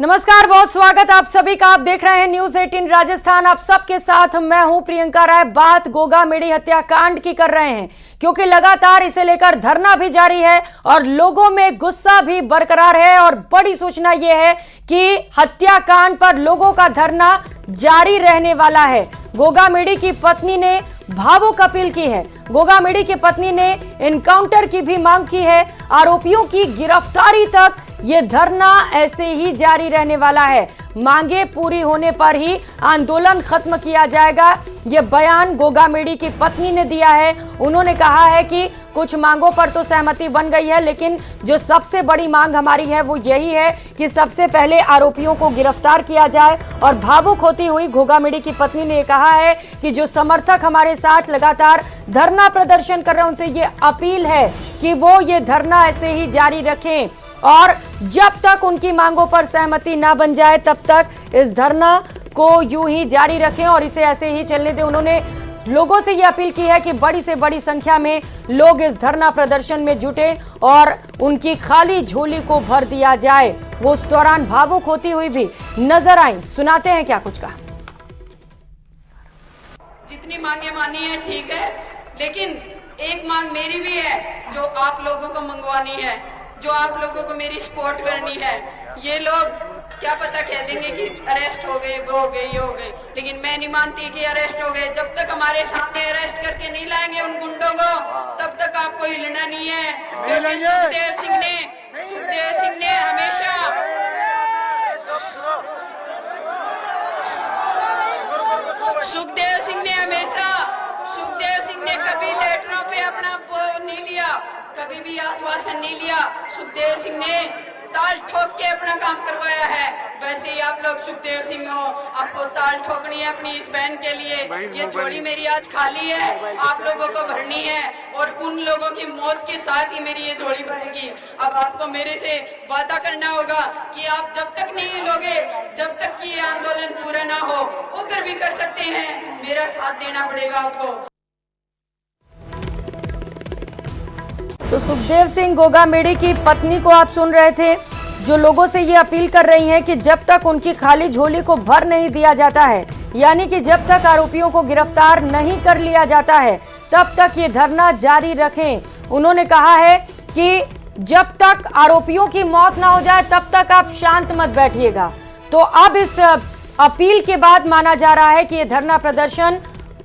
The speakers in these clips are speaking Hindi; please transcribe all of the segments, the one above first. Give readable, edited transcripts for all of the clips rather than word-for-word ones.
नमस्कार, बहुत स्वागत आप सभी का। आप देख रहे हैं न्यूज 18 राजस्थान। आप सबके साथ मैं हूं प्रियंका राय। बात गोगा मेडी हत्याकांड की कर रहे हैं क्योंकि लगातार इसे लेकर धरना भी जारी है और लोगों में गुस्सा भी बरकरार है। और बड़ी सूचना यह है कि हत्याकांड पर लोगों का धरना जारी रहने वाला है। गोगा मेडी की पत्नी ने भावुक अपील की है। गोगा मेडी की पत्नी ने एनकाउंटर की भी मांग की है। आरोपियों की गिरफ्तारी तक ये धरना ऐसे ही जारी रहने वाला है। मांगे पूरी होने पर ही आंदोलन खत्म किया जाएगा। ये बयान गोगा मेडी की पत्नी ने दिया है। उन्होंने कहा है कि कुछ मांगों पर तो सहमति बन गई है, लेकिन जो सबसे बड़ी मांग हमारी है वो यही है कि सबसे पहले आरोपियों को गिरफ्तार किया जाए। और भावुक होती हुई गोगा मेडी की पत्नी ने कहा है कि जो समर्थक हमारे साथ लगातार धरना प्रदर्शन कर रहे हैं उनसे ये अपील है कि वो ये धरना ऐसे ही जारी रखें और जब तक उनकी मांगों पर सहमति ना बन जाए तब तक इस धरना को यूं ही जारी रखें और इसे ऐसे ही चलने दें। उन्होंने लोगों से यह अपील की है कि बड़ी से बड़ी संख्या में लोग इस धरना प्रदर्शन में जुटे और उनकी खाली झोली को भर दिया जाए। वो उस दौरान भावुक होती हुई भी नजर आई। सुनाते हैं क्या कुछ कहा। जितनी मांगे मानी है ठीक है, लेकिन एक मांग मेरी भी है जो आप लोगों को मंगवानी है, जो आप लोगों को मेरी सपोर्ट करनी है। ये लोग क्या पता कह देंगे कि अरेस्ट हो गए, वो हो गए, ये हो गए, लेकिन मैं नहीं मानती कि अरेस्ट हो गए। जब तक हमारे सामने अरेस्ट करके नहीं लाएंगे उन गुंडों को, तब तक आपको हिलना नहीं है। क्योंकि सुखदेव सिंह ने हमेशा सुखदेव सिंह ने कभी लेटरों पे अपना वो नहीं लिया, कभी भी आश्वासन नहीं लिया। सुखदेव सिंह ने ताल ठोक के अपना काम करवाया है। वैसे ही आप लोग सुखदेव सिंह हो, आपको ताल ठोकनी है अपनी इस बहन के लिए। ये झोली मेरी आज खाली है, आप लोगों को भरनी है और उन लोगों की मौत के साथ ही मेरी ये झोली भरेगी। अब आपको मेरे से वादा करना होगा कि आप जब तक नहीं लोगे, जब तक कि ये आंदोलन पूरा ना हो, उग्र भी कर सकते हैं, मेरा साथ देना पड़ेगा आपको। तो सुखदेव सिंह गोगा मेडी की पत्नी को आप सुन रहे थे, जो लोगों से ये अपील कर रही हैं कि जब तक उनकी खाली झोली को भर नहीं दिया जाता है, यानी कि जब तक आरोपियों को गिरफ्तार नहीं कर लिया जाता है, तब तक ये धरना जारी रखें। उन्होंने कहा है कि जब तक आरोपियों की मौत ना हो जाए तब तक आप शांत मत बैठिएगा। तो अब इस अपील के बाद माना जा रहा है कि ये धरना प्रदर्शन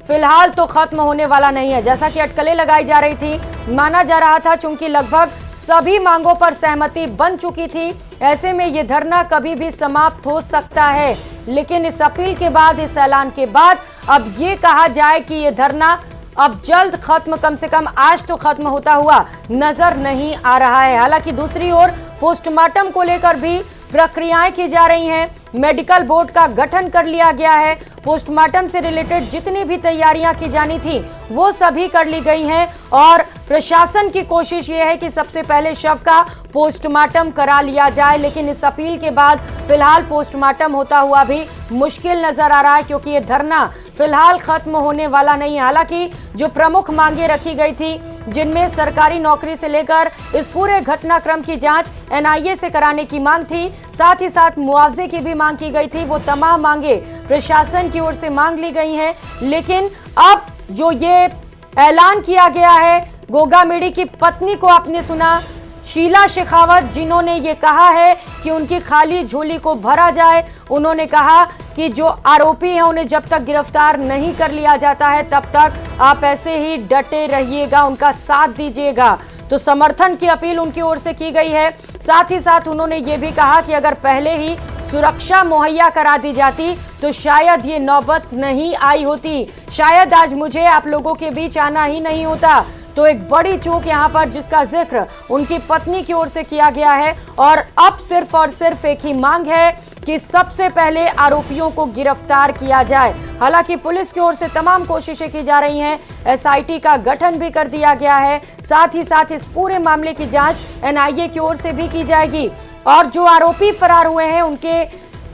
फिलहाल तो खत्म होने वाला नहीं है। जैसा कि अटकलें लगाई जा रही थी, माना जा रहा था चूंकि लगभग सभी मांगों पर सहमति बन चुकी थी, ऐसे में ये धरना कभी भी समाप्त हो सकता है। लेकिन इस अपील के बाद, इस ऐलान के बाद अब ये कहा जाए कि ये धरना अब जल्द खत्म, कम से कम आज तो खत्म होता हुआ नजर नहीं आ रहा है। हालांकि दूसरी ओर पोस्टमार्टम को लेकर भी प्रक्रियाएं की जा रही हैं। मेडिकल बोर्ड का गठन कर लिया गया है। पोस्टमार्टम से रिलेटेड जितनी भी तैयारियां की जानी थी वो सभी कर ली गई हैं और प्रशासन की कोशिश ये है कि सबसे पहले शव का पोस्टमार्टम करा लिया जाए। लेकिन इस अपील के बाद फिलहाल पोस्टमार्टम होता हुआ भी मुश्किल नजर आ रहा है, क्योंकि ये धरना फिलहाल खत्म होने वाला नहीं है। हालांकि जो प्रमुख मांगे रखी गई थी, जिनमें सरकारी नौकरी से लेकर इस पूरे घटनाक्रम की जांच एनआईए से कराने की मांग थी, साथ ही साथ मुआवजे की भी मांग की गई थी, वो तमाम मांगे प्रशासन की ओर से मांग ली गई हैं। लेकिन अब जो ये ऐलान किया गया है, गोगा मेडी की पत्नी को आपने सुना, शीला शेखावत, जिन्होंने ये कहा है कि उनकी खाली झोली को भरा जाए। उन्होंने कहा कि जो आरोपी हैं उन्हें जब तक गिरफ्तार नहीं कर लिया जाता है तब तक आप ऐसे ही डटे रहिएगा, उनका साथ दीजिएगा। तो समर्थन की अपील उनकी ओर से की गई है। साथ ही साथ उन्होंने ये भी कहा कि अगर पहले ही सुरक्षा मुहैया करा दी जाती तो शायद ये नौबत नहीं आई होती, शायद आज मुझे आप लोगों के बीच आना ही नहीं होता। तो एक बड़ी चूक यहाँ पर जिसका जिक्र उनकी पत्नी की ओर से किया गया है। और अब सिर्फ और सिर्फ एक ही मांग है कि सबसे पहले आरोपियों को गिरफ्तार किया जाए। हालांकि पुलिस की ओर से तमाम कोशिशें की जा रही हैं, एसआईटी का गठन भी कर दिया गया है, साथ ही साथ इस पूरे मामले की जांच एनआईए की ओर से भी की जाएगी। और जो आरोपी फरार हुए हैं उनके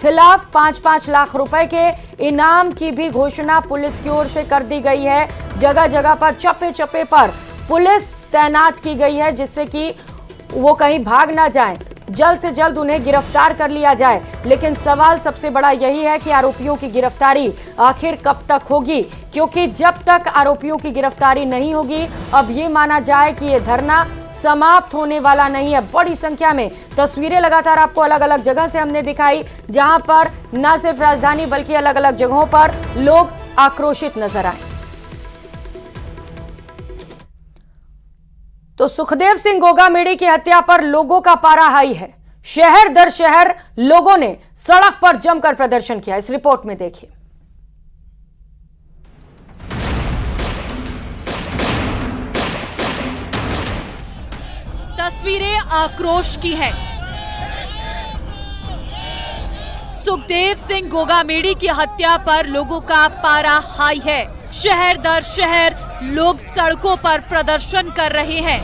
खिलाफ 5-5 लाख रुपए के इनाम की भी घोषणा पुलिस की ओर से कर दी गई है। जगह जगह पर, चप्पे चप्पे पर पुलिस तैनात की गई है, जिससे कि वो कहीं भाग ना जाएं। जल्द से जल्द उन्हें गिरफ्तार कर लिया जाए। लेकिन सवाल सबसे बड़ा यही है कि आरोपियों की गिरफ्तारी आखिर कब तक होगी, क्योंकि जब तक आरोपियों की गिरफ्तारी नहीं होगी, अब ये माना जाए कि ये धरना समाप्त होने वाला नहीं है। बड़ी संख्या में तस्वीरें लगातार आपको अलग अलग जगह से हमने दिखाई, जहां पर न सिर्फ राजधानी बल्कि अलग अलग जगहों पर लोग आक्रोशित नजर आए। तो सुखदेव सिंह गोगामेड़ी की हत्या पर लोगों का पारा हाई है। शहर दर शहर लोगों ने सड़क पर जमकर प्रदर्शन किया। इस रिपोर्ट में देखिए। तस्वीरें आक्रोश की है। सुखदेव सिंह गोगामेड़ी की हत्या पर लोगों का पारा हाई है। शहर दर शहर लोग सड़कों पर प्रदर्शन कर रहे हैं।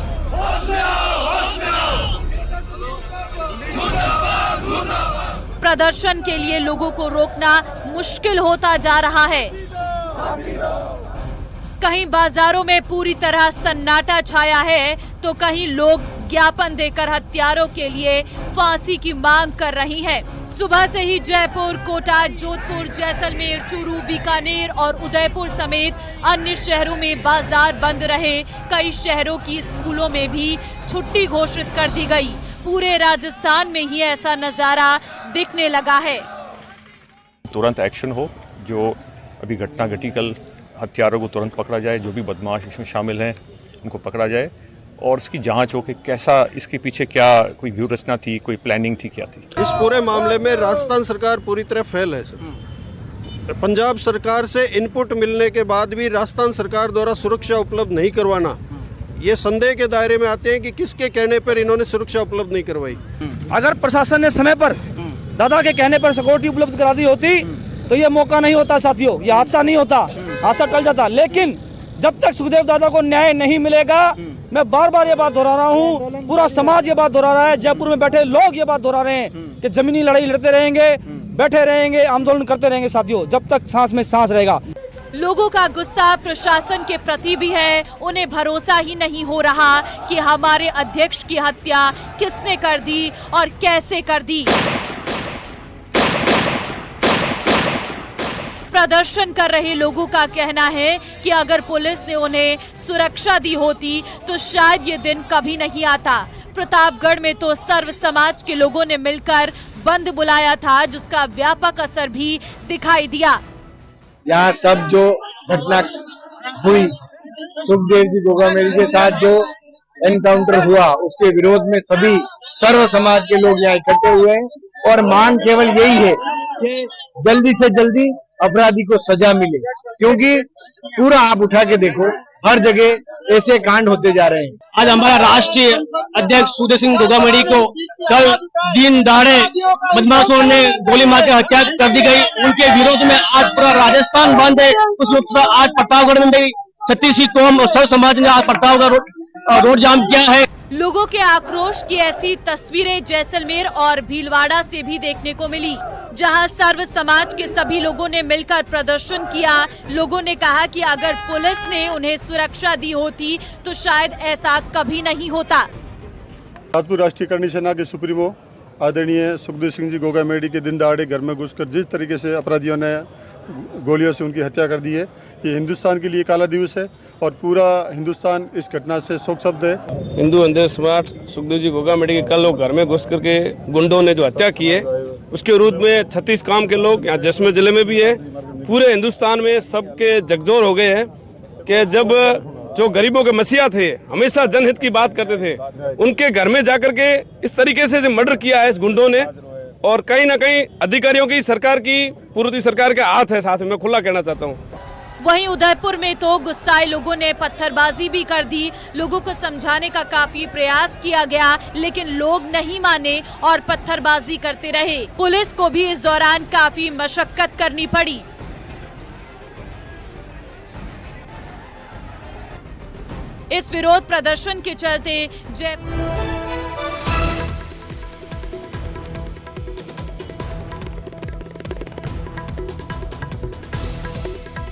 प्रदर्शन के लिए लोगों को रोकना मुश्किल होता जा रहा है। कहीं बाजारों में पूरी तरह सन्नाटा छाया है, तो कहीं लोग ज्ञापन देकर हत्यारों के लिए फांसी की मांग कर रही हैं। सुबह से ही जयपुर, कोटा, जोधपुर, जैसलमेर, चूरू, बीकानेर और उदयपुर समेत अन्य शहरों में बाजार बंद रहे। कई शहरों की स्कूलों में भी छुट्टी घोषित कर दी गई। पूरे राजस्थान में ही ऐसा नजारा दिखने लगा है। तुरंत एक्शन हो, जो अभी घटना घटी कल, हत्यारों को तुरंत पकड़ा जाए, जो भी बदमाश इसमें शामिल हैं उनको पकड़ा जाए और इसकी जांच हो कि कैसा, इसके पीछे क्या कोई व्यू रचना थी, कोई प्लानिंग थी, क्या थी। इस पूरे मामले में राजस्थान सरकार पूरी तरह फेल है सर। पंजाब सरकार से इनपुट मिलने के बाद भी राजस्थान सरकार द्वारा सुरक्षा उपलब्ध नहीं करवाना, ये संदेह के दायरे में आते हैं कि किसके कहने पर इन्होंने सुरक्षा उपलब्ध नहीं करवाई। अगर प्रशासन ने समय पर दादा के कहने पर सिक्योरिटी उपलब्ध करा दी होती तो ये मौका नहीं होता साथियों, ये हादसा नहीं होता, हादसा टल जाता। लेकिन जब तक सुखदेव दादा को न्याय नहीं मिलेगा, मैं बार बार ये बात दोहरा रहा हूँ, पूरा समाज ये बात दोहरा रहा है, जयपुर में बैठे लोग ये बात दोहरा रहे हैं कि जमीनी लड़ाई लड़ते रहेंगे, बैठे रहेंगे, आंदोलन करते रहेंगे साथियों, जब तक सांस में सांस रहेगा। लोगों का गुस्सा प्रशासन के प्रति भी है। उन्हें भरोसा ही नहीं हो रहा कि हमारे अध्यक्ष की हत्या किसने कर दी और कैसे कर दी। प्रदर्शन कर रहे लोगों का कहना है कि अगर पुलिस ने उन्हें सुरक्षा दी होती तो शायद ये दिन कभी नहीं आता। प्रतापगढ़ में तो सर्व समाज के लोगों ने मिलकर बंद बुलाया था, जिसका व्यापक असर भी दिखाई दिया। यहाँ सब जो घटना हुई, सुखदेव जी गोगामेड़ी के साथ जो एनकाउंटर हुआ, उसके विरोध में सभी सर्व समाज के लोग यहाँ इकट्ठे हुए हैं और मांग केवल यही है कि जल्दी से जल्दी अपराधी को सजा मिले, क्योंकि पूरा आप उठा के देखो, हर जगह ऐसे कांड होते जा रहे हैं। आज हमारा राष्ट्रीय अध्यक्ष सुखदेव सिंह गोगामेड़ी को कल दिन दहाड़े बदमाशों ने गोली मार के हत्या कर दी गई। उनके विरोध में आज पूरा राजस्थान बंद है। उस वक्त आज प्रतापगढ़ में भी छत्तीसगढ़ी कौम और सर्व समाज ने आज प्रतापगढ़ रोड जाम किया है। लोगों के आक्रोश की ऐसी तस्वीरें जैसलमेर और भीलवाड़ा से भी देखने को मिली, जहां सर्व समाज के सभी लोगों ने मिलकर प्रदर्शन किया। लोगों ने कहा कि अगर पुलिस ने उन्हें सुरक्षा दी होती तो शायद ऐसा कभी नहीं होता। राजपुर राष्ट्रीय करणी सेना के सुप्रीमो आदरणीय सुखदेव सिंह जी गोगामेड़ी के दिन दहाड़े घर में घुसकर जिस तरीके से अपराधियों ने गोलियों से उनकी हत्या कर दी है, ये हिंदुस्तान के लिए काला दिवस है और पूरा हिंदुस्तान इस घटना से शोकशब्द है। हिंदू अंधेर समाज सुखदेव जी गोगामेड़ी के कल लोग घर में घुस करके गुंडों ने जो हत्या की है, उसके विरोध में 36 काम के लोग यहाँ जैसलमेर जिले में भी है, पूरे हिंदुस्तान में सबके जगजोर हो गए हैं कि जब जो गरीबों के मसीहा थे, हमेशा जनहित की बात करते थे, उनके घर में जाकर के इस तरीके से जो मर्डर किया है इस गुंडों ने, और कहीं ना कहीं अधिकारियों की, सरकार की, पूर्वी सरकार के हाथ है साथ में, मैं खुला कहना चाहता हूँ। वहीं उदयपुर में तो गुस्साए लोगों ने पत्थरबाजी भी कर दी। लोगों को समझाने का काफी प्रयास किया गया, लेकिन लोग नहीं माने और पत्थरबाजी करते रहे। पुलिस को भी इस दौरान काफी मशक्कत करनी पड़ी। इस विरोध प्रदर्शन के चलते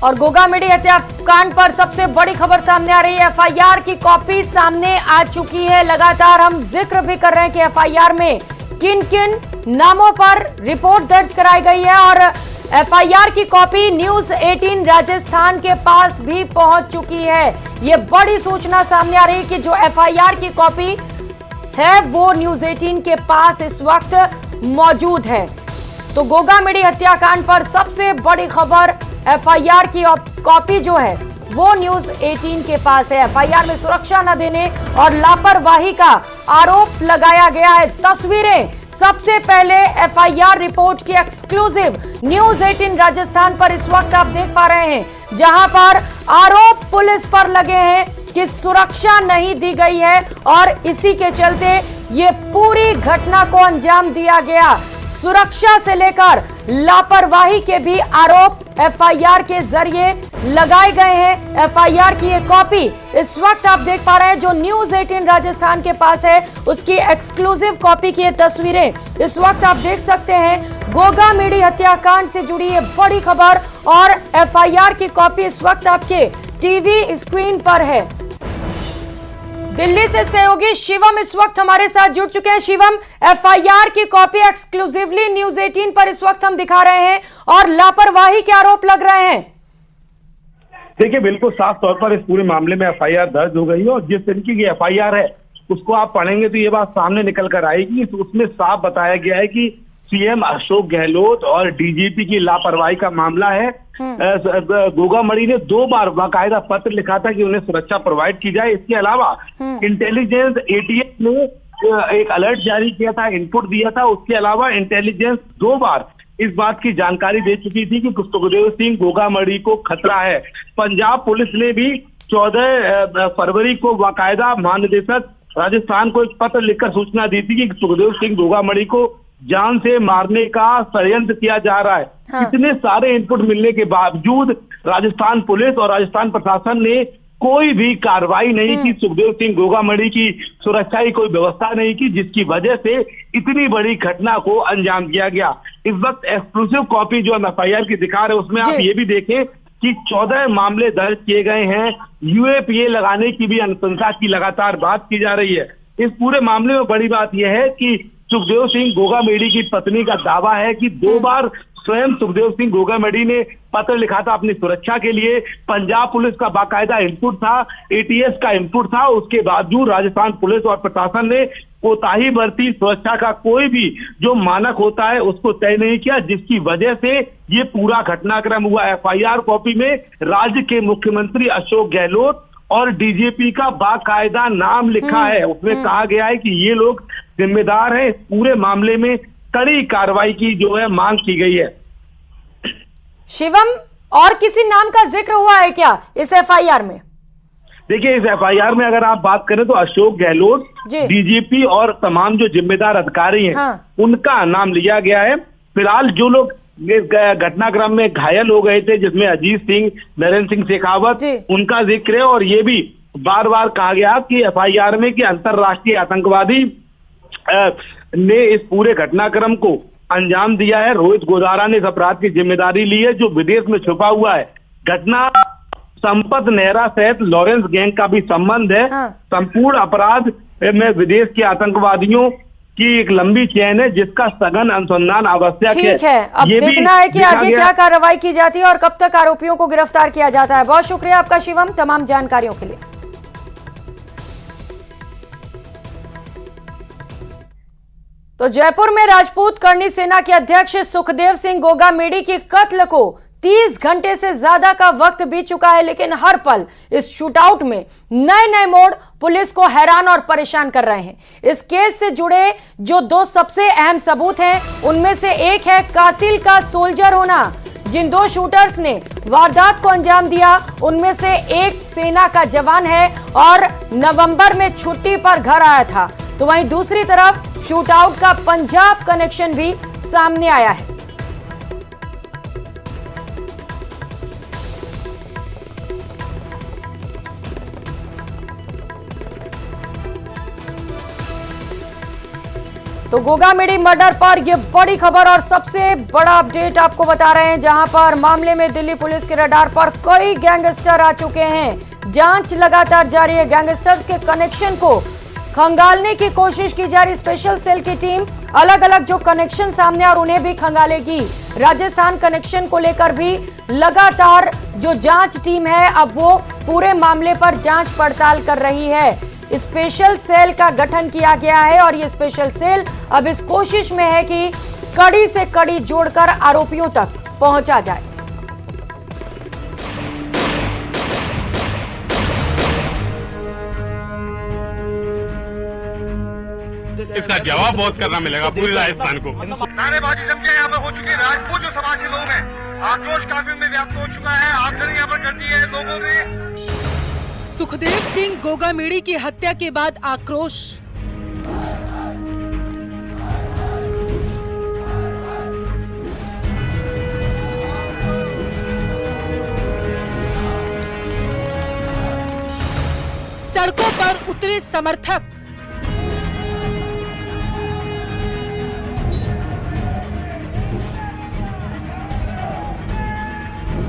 और गोगामेड़ी हत्याकांड पर सबसे बड़ी खबर सामने आ रही है। एफआईआर की कॉपी सामने आ चुकी है। लगातार हम जिक्र भी कर रहे हैं कि एफआईआर में किन किन नामों पर रिपोर्ट दर्ज कराई गई है और एफआईआर की कॉपी न्यूज 18 राजस्थान के पास भी पहुंच चुकी है। ये बड़ी सूचना सामने आ रही कि जो एफआईआर की कॉपी है वो न्यूज 18 के पास इस वक्त मौजूद है। तो गोगामेडी हत्याकांड पर सबसे बड़ी खबर, एफआईआर की कॉपी जो है वो न्यूज 18 के पास है। एफआईआर में सुरक्षा न देने और लापरवाही का आरोप लगाया गया है। तस्वीरें सबसे पहले एफआईआर रिपोर्ट की एक्सक्लूसिव न्यूज 18 राजस्थान पर इस वक्त आप देख पा रहे हैं, जहां पर आरोप पुलिस पर लगे हैं कि सुरक्षा नहीं दी गई है और इसी के चलते ये पूरी घटना को अंजाम दिया गया। सुरक्षा से लेकर लापरवाही के भी आरोप एफआईआर के जरिए लगाए गए हैं। एफआईआर की ये कॉपी इस वक्त आप देख पा रहे हैं जो न्यूज 18 राजस्थान के पास है, उसकी एक्सक्लूसिव कॉपी की ये तस्वीरें इस वक्त आप देख सकते हैं। गोगामेडी हत्याकांड से जुड़ी ये बड़ी खबर और एफआईआर की कॉपी इस वक्त आपके टीवी स्क्रीन पर है। दिल्ली से सहयोगी शिवम इस वक्त हमारे साथ जुड़ चुके हैं। शिवम, एफआईआर की कॉपी एक्सक्लूसिवली न्यूज 18 पर इस वक्त हम दिखा रहे हैं और लापरवाही के आरोप लग रहे हैं। देखिए, बिल्कुल साफ तौर पर इस पूरे मामले में एफआईआर दर्ज हो गई है और जिस तरीके की एफआईआर है उसको आप पढ़ेंगे तो ये बात सामने निकल कर आएगी। उसमें साफ बताया गया है कि सीएम अशोक गहलोत और डीजीपी की लापरवाही का मामला है। गोगामेडी ने 2 बार बाकायदा पत्र लिखा था कि उन्हें सुरक्षा प्रोवाइड की जाए। इसके अलावा इंटेलिजेंस एटीएस ने एक अलर्ट जारी किया था, इनपुट दिया था। उसके अलावा इंटेलिजेंस 2 बार इस बात की जानकारी दे चुकी थी कि सुखदेव सिंह गोगामेडी को खतरा है। पंजाब पुलिस ने भी 14 फरवरी को बाकायदा महानिदेशक राजस्थान को एक पत्र लिखकर सूचना दी थी कि सुखदेव सिंह गोगामेडी को जान से मारने का षड्यंत्र किया जा रहा है। इतने सारे इनपुट मिलने के बावजूद राजस्थान पुलिस और राजस्थान प्रशासन ने कोई भी कार्रवाई नहीं की। सुखदेव सिंह गोगामेडी की सुरक्षा की कोई व्यवस्था नहीं की, जिसकी वजह से इतनी बड़ी घटना को अंजाम दिया गया। इस वक्त एक्सक्लूसिव कॉपी जो हम एफआईआर की दिखा रहे हैं उसमें आप ये भी देखें कि 14 मामले दर्ज किए गए हैं। यूएपीए लगाने की भी अनुशंसा की लगातार बात की जा रही है। इस पूरे मामले में बड़ी बात यह है कि सुखदेव सिंह गोगामेडी की पत्नी का दावा है कि 2 बार स्वयं सुखदेव सिंह गोगामेडी ने पत्र लिखा था अपनी सुरक्षा के लिए। पंजाब पुलिस का बाकायदा इनपुट था, एटीएस का इनपुट था, उसके बावजूद राजस्थान पुलिस और प्रशासन ने कोताही बरती। सुरक्षा का कोई भी जो मानक होता है उसको तय नहीं किया, जिसकी वजह से ये पूरा घटनाक्रम हुआ। एफआईआर कॉपी में राज्य के मुख्यमंत्री अशोक गहलोत और डीजीपी का बाकायदा नाम लिखा है। उसमें कहा गया है कि ये लोग जिम्मेदार है। इस पूरे मामले में कड़ी कार्रवाई की जो है मांग की गई है। शिवम, और किसी नाम का जिक्र हुआ है क्या इस एफआईआर में? देखिए, इस एफआईआर में अगर आप बात करें तो अशोक गहलोत, डीजीपी और तमाम जो जिम्मेदार अधिकारी हैं उनका नाम लिया गया है। फिलहाल जो लोग घटनाक्रम में घायल हो गए थे, जिसमें अजीत सिंह, नरेंद्र सिंह शेखावत, उनका जिक्र है। और ये भी बार बार कहा गया कि एफआईआर में कि अंतरराष्ट्रीय आतंकवादी ने इस पूरे घटनाक्रम को अंजाम दिया है। रोहित गोदारा ने इस अपराध की जिम्मेदारी ली है, जो विदेश में छुपा हुआ है। घटना संपत नेहरा सहित लॉरेंस गैंग का भी संबंध है। संपूर्ण अपराध में विदेश के आतंकवादियों की एक लंबी चेन है, जिसका सघन अनुसंधान आवश्यक है। ठीक है, अब देखना है कि आगे क्या कार्रवाई की जाती है और कब तक आरोपियों को गिरफ्तार किया जाता है। बहुत शुक्रिया आपका शिवम तमाम जानकारियों के लिए। तो जयपुर में राजपूत करनी सेना के अध्यक्ष सुखदेव सिंह गोगामेडी के कत्ल को 30 घंटे से ज्यादा का वक्त बीत चुका है, लेकिन हर पल इस शूटआउट में नए नए मोड़ पुलिस को हैरान और परेशान कर रहे हैं। इस केस से जुड़े जो 2 सबसे अहम सबूत हैं, उनमें से एक है कातिल का सोल्जर होना। जिन 2 शूटर्स ने वारदात को अंजाम दिया उनमें से एक सेना का जवान है और नवंबर में छुट्टी पर घर आया था। तो वहीं दूसरी तरफ शूटआउट का पंजाब कनेक्शन भी सामने आया है। तो गोगामेडी मर्डर पर यह बड़ी खबर और सबसे बड़ा अपडेट आपको बता रहे हैं, जहां पर मामले में दिल्ली पुलिस के रडार पर कई गैंगस्टर आ चुके हैं। जांच लगातार जारी है। गैंगस्टर्स के कनेक्शन को खंगालने की कोशिश की जा रही स्पेशल सेल की टीम अलग अलग जो कनेक्शन सामने और उन्हें भी खंगालेगी। राजस्थान कनेक्शन को लेकर भी लगातार जो जांच टीम है अब वो पूरे मामले पर जांच पड़ताल कर रही है। स्पेशल सेल का गठन किया गया है और ये स्पेशल सेल अब इस कोशिश में है कि कड़ी से कड़ी जोड़कर आरोपियों तक पहुंचा जाए। इसका जवाब बहुत करना मिलेगा पूरी राजस्थान को। नारेबाजी जमके यहाँ पर हो चुकी है। राजपूत जो समाज के लोग हैं, आक्रोश काफी में व्याप्त हो चुका है। आगजनी यहाँ पर कर दी है लोगों ने। सुखदेव सिंह गोगामेड़ी की हत्या के बाद आक्रोश। सड़कों पर उतरे समर्थक।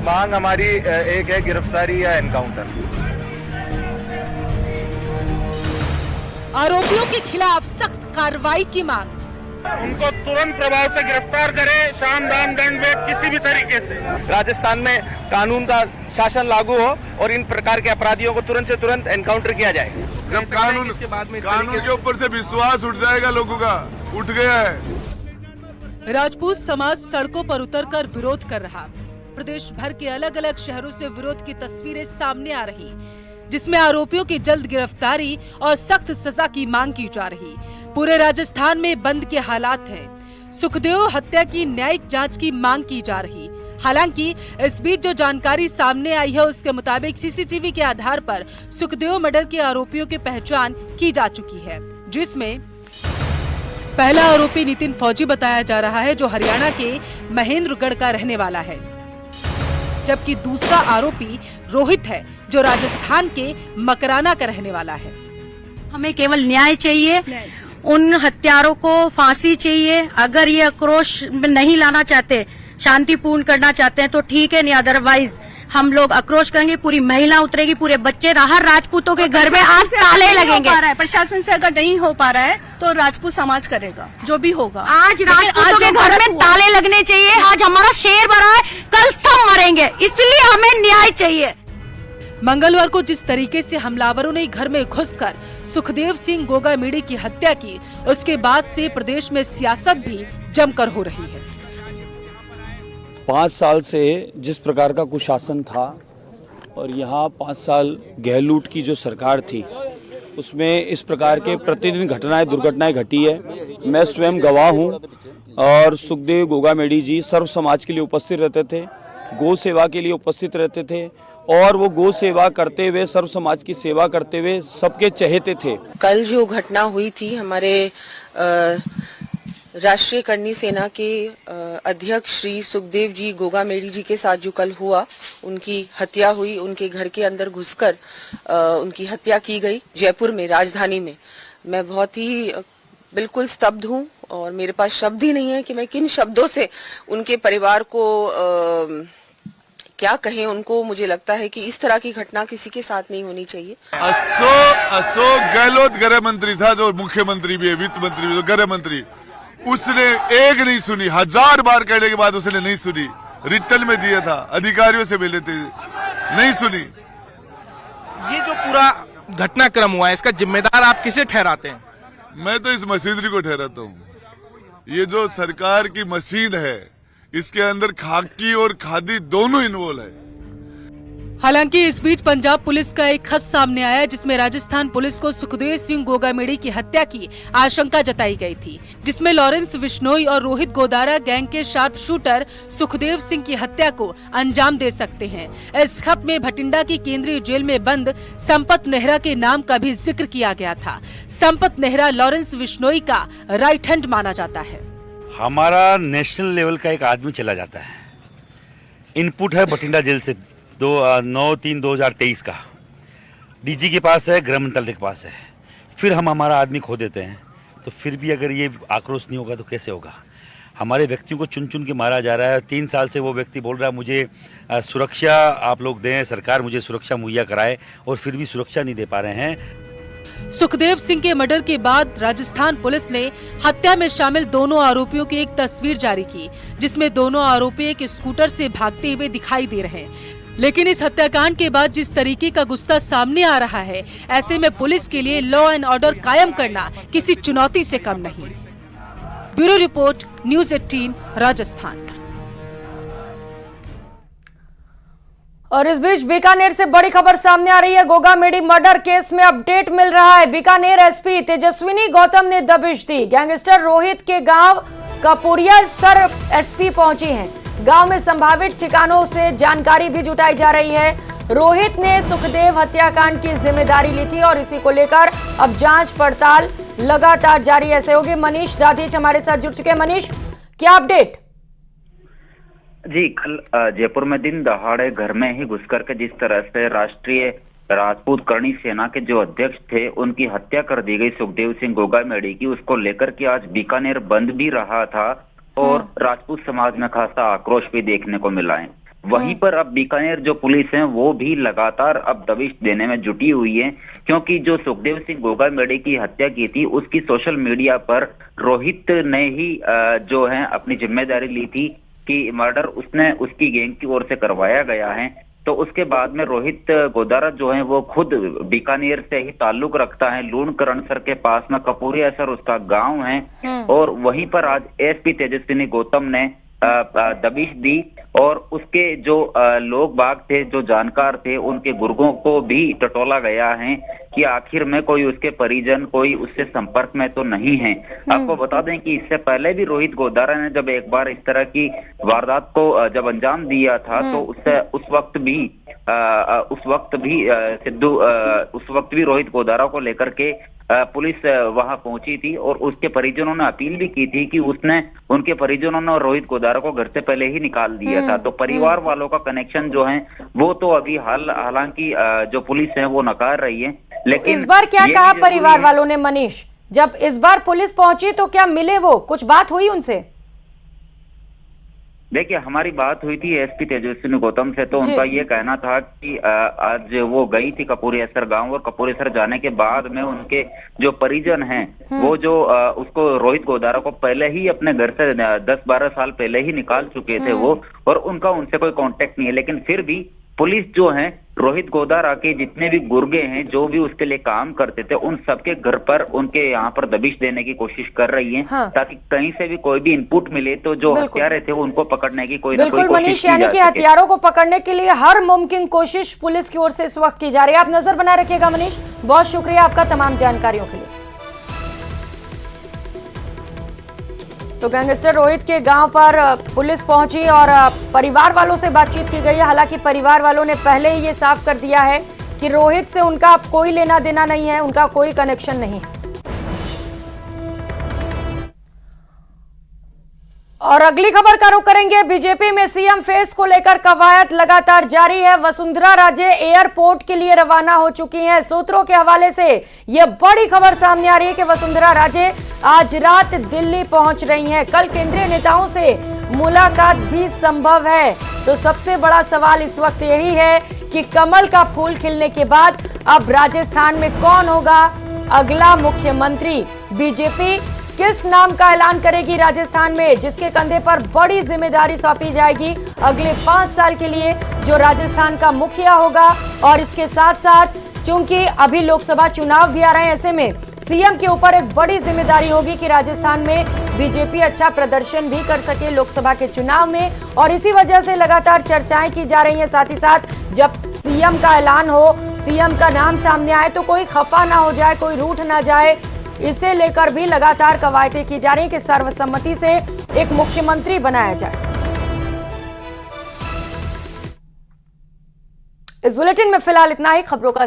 मांग हमारी एक है, गिरफ्तारी या एनकाउंटर। आरोपियों के खिलाफ सख्त कार्रवाई की मांग। उनको तुरंत प्रभाव से गिरफ्तार करें, साम दाम दंड में किसी भी तरीके से। राजस्थान में कानून का शासन लागू हो और इन प्रकार के अपराधियों को तुरंत से तुरंत एनकाउंटर किया जाए। जब कानून के ऊपर से विश्वास उठ जाएगा लोगों का, उठ गया है। राजपूत समाज सड़कों पर उतरकर विरोध कर रहा। प्रदेश भर के अलग अलग शहरों से विरोध की तस्वीरें सामने आ रही, जिसमें आरोपियों की जल्द गिरफ्तारी और सख्त सजा की मांग की जा रही। पूरे राजस्थान में बंद के हालात हैं। सुखदेव हत्या की न्यायिक जांच की मांग की जा रही। हालांकि इस बीच जो जानकारी सामने आई है उसके मुताबिक सीसीटीवी के आधार पर सुखदेव मर्डर के आरोपियों की पहचान की जा चुकी है, जिसमें पहला आरोपी नितिन फौजी बताया जा रहा है जो हरियाणा के महेंद्रगढ़ का रहने वाला है, जबकि दूसरा आरोपी रोहित है जो राजस्थान के मकराना का रहने वाला है। हमें केवल न्याय चाहिए, उन हत्यारों को फांसी चाहिए। अगर ये आक्रोश नहीं लाना चाहते, शांतिपूर्ण करना चाहते हैं तो ठीक है, नहीं अदरवाइज हम लोग आक्रोश करेंगे। पूरी महिला उतरेगी, पूरे बच्चे, हर राजपूतों के घर में आज ताले लगेंगे। प्रशासन से अगर नहीं हो पा रहा है तो राजपूत समाज करेगा, जो भी होगा। आज राजपूतों के घर में ताले लगने चाहिए। आज हमारा शेर भरा है, कल सब मरेंगे, इसलिए हमें न्याय चाहिए। मंगलवार को जिस तरीके से हमलावरों ने घर में घुसकर सुखदेव सिंह गोगामेड़ी की हत्या की, उसके बाद से प्रदेश में सियासत भी जमकर हो रही है। 5 साल से जिस प्रकार का कुशासन था और यहाँ 5 साल गहलोत की जो सरकार थी, उसमें इस प्रकार के प्रतिदिन दुर्घटनाएं घटी है। मैं स्वयं गवाह हूँ और सुखदेव गोगामेड़ी जी सर्व समाज के लिए उपस्थित रहते थे, गौ सेवा के लिए उपस्थित रहते थे और वो गौ सेवा करते हुए, सर्व समाज की सेवा करते हुए सबके चहेते थे। कल जो घटना हुई थी, हमारे राष्ट्रीय करनी सेना के अध्यक्ष श्री सुखदेव जी गोगामेड़ी जी के साथ जो कल हुआ, उनकी हत्या हुई, उनके घर के अंदर घुसकर उनकी हत्या की गई जयपुर में, राजधानी में। मैं बहुत ही बिल्कुल स्तब्ध हूँ और मेरे पास शब्द ही नहीं है कि मैं किन शब्दों से उनके परिवार को क्या कहें उनको। मुझे लगता है कि इस तरह की घटना किसी के साथ नहीं होनी चाहिए। अशोक गहलोत गृह मंत्री था, जो मुख्यमंत्री भी है, वित्त मंत्री भी, गृह मंत्री, उसने एक नहीं सुनी। 1000 बार कहने के बाद उसने नहीं सुनी। रिटर्न में दिया था, अधिकारियों से मिले थे, नहीं सुनी। ये जो पूरा घटनाक्रम हुआ है, इसका जिम्मेदार आप किसे ठहराते हैं? मैं तो इस मशीनरी को ठहराता हूँ। ये जो सरकार की मशीन है, इसके अंदर खाकी और खादी दोनों इन्वॉल्व है। हालांकि इस बीच पंजाब पुलिस का एक खत सामने आया, जिसमें राजस्थान पुलिस को सुखदेव सिंह गोगामेड़ी की हत्या की आशंका जताई गई थी, जिसमें लॉरेंस बिश्नोई और रोहित गोदारा गैंग के शार्प शूटर सुखदेव सिंह की हत्या को अंजाम दे सकते हैं। इस खत में भटिंडा की केंद्रीय जेल में बंद संपत नेहरा के नाम का भी जिक्र किया गया था। संपत नेहरा लॉरेंस बिश्नोई का राइट हैंड माना जाता है। हमारा नेशनल लेवल का एक आदमी चला जाता है, इनपुट है भटिंडा जेल से 9/3/2023 का, डीजी के पास है, गृह मंत्रालय के पास है। फिर हम हमारा आदमी खो देते हैं, तो फिर भी अगर ये आक्रोश नहीं होगा तो कैसे होगा? हमारे व्यक्तियों को चुन चुन के मारा जा रहा है। 3 साल से वो व्यक्ति बोल रहा है मुझे सुरक्षा आप लोग दें, सरकार मुझे सुरक्षा मुहैया कराए, और फिर भी सुरक्षा नहीं दे पा रहे हैं। सुखदेव सिंह के मर्डर के बाद राजस्थान पुलिस ने हत्या में शामिल दोनों आरोपियों की एक तस्वीर जारी की, जिसमें दोनों आरोपी एक स्कूटर से भागते हुए दिखाई दे रहे हैं। लेकिन इस हत्याकांड के बाद जिस तरीके का गुस्सा सामने आ रहा है, ऐसे में पुलिस के लिए लॉ एंड ऑर्डर कायम करना किसी चुनौती से कम नहीं। Bureau report, news 18 Rajasthan. और इस बीच बीकानेर से बड़ी खबर सामने आ रही है। गोगा मेडी मर्डर केस में अपडेट मिल रहा है। बीकानेर एसपी तेजस्विनी गौतम ने दबिश दी। गैंगस्टर रोहित के गांव कपूरिया सर एसपी पहुंची हैं। गांव में संभावित ठिकानों से जानकारी भी जुटाई जा रही है। रोहित ने सुखदेव हत्याकांड की जिम्मेदारी ली थी और इसी को लेकर अब जांच पड़ताल लगातार जारी है। सहयोगी मनीष दाधीच हमारे साथ जुड़ चुके हैं। मनीष, क्या अपडेट? जी, कल जयपुर में दिन दहाड़े घर में ही घुस करके जिस तरह से राष्ट्रीय राजपूत करणी सेना के जो अध्यक्ष थे उनकी हत्या कर दी गई सुखदेव सिंह गोगा मेडी की, उसको लेकर के आज बीकानेर बंद भी रहा था और राजपूत समाज में खासा आक्रोश भी देखने को मिला है। वहीं पर अब बीकानेर जो पुलिस है वो भी लगातार अब दबिश देने में जुटी हुई है, क्योंकि जो सुखदेव सिंह गोगा मेडी की हत्या की थी उसकी सोशल मीडिया पर रोहित ने ही जो है अपनी जिम्मेदारी ली थी कि मर्डर उसने उसकी गैंग की ओर से करवाया गया है। तो उसके बाद में रोहित गोदारा जो है वो खुद बीकानेर से ही ताल्लुक रखता है। लूणकरणसर के पास में कपूरिया सर उसका गांव है और वहीं पर आज एसपी तेजस्विनी गौतम ने दबिश दी और उसके जो लोग बाग थे, जो जानकार थे, उनके गुर्गों को भी टटोला गया है कि आखिर में कोई उसके परिजन कोई उससे संपर्क में तो नहीं है। आपको बता दें कि इससे पहले भी रोहित गोदारा ने जब एक बार इस तरह की वारदात को जब अंजाम दिया था तो उस वक्त भी रोहित गोदारा को लेकर के पुलिस वहां पहुंची थी और उसके परिजनों ने अपील भी की थी कि उनके परिजनों ने रोहित गोदारा को घर से पहले ही निकाल दिया था। तो परिवार वालों का कनेक्शन जो है वो तो अभी हालांकि जो पुलिस है वो नकार रही है। लेकिन इस बार क्या कहा परिवार वालों ने मनीष? जब इस बार पुलिस पहुंची तो क्या मिले वो, कुछ बात हुई उनसे? देखिए, हमारी बात हुई थी एसपी तेजस्विनी गौतम से, तो उनका ये कहना था कि आज वो गई थी कपूरियासर गांव और कपूरियासर जाने के बाद में उनके जो परिजन हैं वो जो उसको रोहित गोदारा को पहले ही अपने घर से 10-12 साल पहले ही निकाल चुके थे वो, और उनका उनसे कोई कांटेक्ट नहीं है। लेकिन फिर भी पुलिस जो है रोहित गोदारा के जितने भी गुर्गे हैं, जो भी उसके लिए काम करते थे, उन सबके घर पर उनके यहाँ पर दबिश देने की कोशिश कर रही है ताकि कहीं से भी कोई भी इनपुट मिले तो जो हत्यारे थे उनको पकड़ने की कोई ना कोई कोशिश मनीष, यानी कि हथियारों को पकड़ने के लिए हर मुमकिन कोशिश पुलिस की ओर से इस वक्त की जा रही है। आप नजर बनाए रखिएगा मनीष, बहुत शुक्रिया आपका तमाम जानकारियों के लिए। तो गैंगस्टर रोहित के गांव पर पुलिस पहुंची और परिवार वालों से बातचीत की गई है। हालांकि परिवार वालों ने पहले ही ये साफ कर दिया है कि रोहित से उनका कोई लेना देना नहीं है, उनका कोई कनेक्शन नहीं है। और अगली खबर का रुख करेंगे। बीजेपी में सीएम फेस को लेकर कवायद लगातार जारी है। वसुंधरा राजे एयरपोर्ट के लिए रवाना हो चुकी हैं। सूत्रों के हवाले से यह बड़ी खबर सामने आ रही है कि वसुंधरा राजे आज रात दिल्ली पहुंच रही हैं। कल केंद्रीय नेताओं से मुलाकात भी संभव है। तो सबसे बड़ा सवाल इस वक्त यही है कि कमल का फूल खिलने के बाद अब राजस्थान में कौन होगा अगला मुख्यमंत्री? बीजेपी किस नाम का ऐलान करेगी राजस्थान में, जिसके कंधे पर बड़ी जिम्मेदारी सौंपी जाएगी अगले 5 साल के लिए, जो राजस्थान का मुखिया होगा? और इसके साथ साथ चूंकि अभी लोकसभा चुनाव भी आ रहे हैं, ऐसे में सीएम के ऊपर एक बड़ी जिम्मेदारी होगी कि राजस्थान में बीजेपी अच्छा प्रदर्शन भी कर सके लोकसभा के चुनाव में। और इसी वजह से लगातार चर्चाएं की जा रही हैं। साथ ही साथ जब सीएम का ऐलान हो, सीएम का नाम सामने आए तो कोई खफा ना हो जाए, कोई रूठ ना जाए, इसे लेकर भी लगातार कवायदें की जा रही है कि सर्वसम्मति से एक मुख्यमंत्री बनाया जाए। इस बुलेटिन में फिलहाल इतना ही। खबरों का